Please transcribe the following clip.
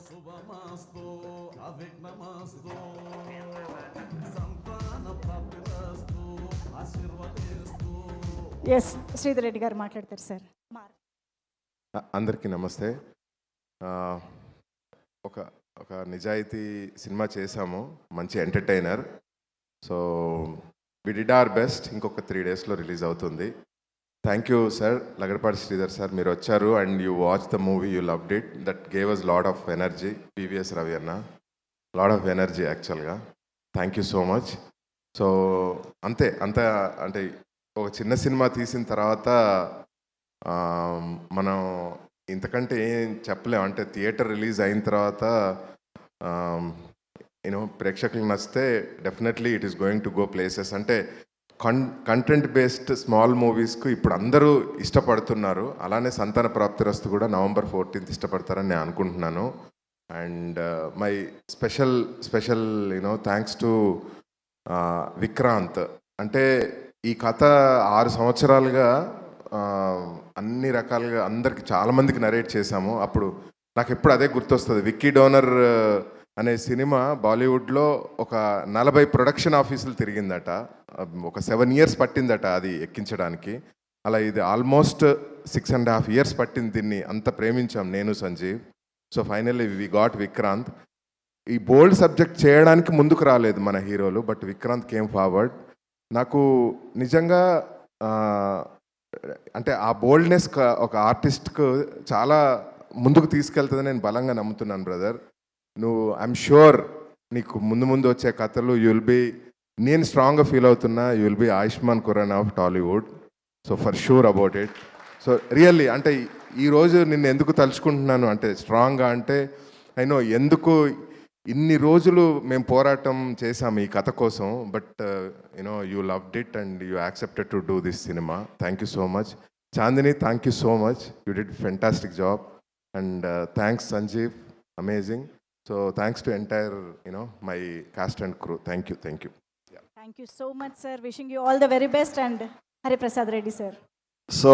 శుభమస్తు అవిఘ్నమస్తు సంతాన ప్రాప్తిరస్తు ఆశీర్వదిస్తూ. ఎస్ శ్రీధర్ రెడ్డి గారు మాట్లాడతారు సార్. అందరికీ నమస్తే. ఒక ఒక నిజాయితీ సినిమా చేశాము, మంచి entertainer. So we did our best. ఇంకొక 3 డేస్లో రిలీజ్ అవుతుంది. Thank you sir, Lagadapati Sridhar sir, మీరు వచ్చారు and you watch the movie, you loved it. That gave us lot of energy. PVS Ravi అన్న, లాడ్ ఆఫ్ ఎనర్జీ యాక్చువల్గా. Thank you so much. So అంతే అంటే ఒక చిన్న సినిమా తీసిన తర్వాత మనం ఇంతకంటే ఏం చెప్పలేం. అంటే థియేటర్ రిలీజ్ అయిన తర్వాత యూనో ప్రేక్షకులకు నచ్చితే definitely it is going to go places. అంటే కంటెంట్ బేస్డ్ స్మాల్ మూవీస్కు ఇప్పుడు అందరూ ఇష్టపడుతున్నారు. అలానే సంతాన ప్రాప్తిరస్తు కూడా November 14th ఇష్టపడతారని నేను అనుకుంటున్నాను. And my special you know thanks to Vikrant. అంటే ఈ కథ 6 సంవత్సరాలుగా అన్ని రకాలుగా అందరికి చాలామందికి నరేట్ చేశాము. అప్పుడు నాకు ఎప్పుడు అదే గుర్తొస్తుంది. విక్కీ డోనర్ అనే సినిమా బాలీవుడ్లో ఒక 40 ప్రొడక్షన్ ఆఫీసులు తిరిగిందట. ఒక 7 years పట్టిందట అది ఎక్కించడానికి. అలా ఇది ఆల్మోస్ట్ 6.5 years పట్టింది. దీన్ని అంత ప్రేమించాం నేను Sanjeev. So finally we got Vikrant. ఈ బోల్డ్ సబ్జెక్ట్ చేయడానికి ముందుకు రాలేదు మన హీరోలు, బట్ విక్రాంత్ కేమ్ ఫార్వర్డ్. నాకు నిజంగా అంటే ఆ బోల్డ్నెస్ ఒక ఆర్టిస్ట్కు చాలా ముందుకు తీసుకెళ్తుందని నేను బలంగా నమ్ముతున్నాను బ్రదర్. నువ్వు ఐఎమ్ షూర్ నీకు ముందు వచ్చే కథలు నేను స్ట్రాంగ్గా ఫీల్ అవుతున్నా, you will be Ayushmann Khurrana of Tollywood. So for sure about it. So really అంటే ఈరోజు నిన్ను ఎందుకు తలుచుకుంటున్నాను అంటే స్ట్రాంగ్గా అంటే ఐ నో ఎందుకు ఇన్ని రోజులు మేము పోరాటం చేశాము ఈ కథ కోసం. But you know you loved it and you accepted to do this cinema. Thank you so much. Chandini, thank you so much. You did fantastic job. And thanks Sanjeev, amazing. So thanks to entire, my cast and crew. Thank you. Thank you so much, sir. Wishing you all the very best. And Hari Prasad Reddy, sir. So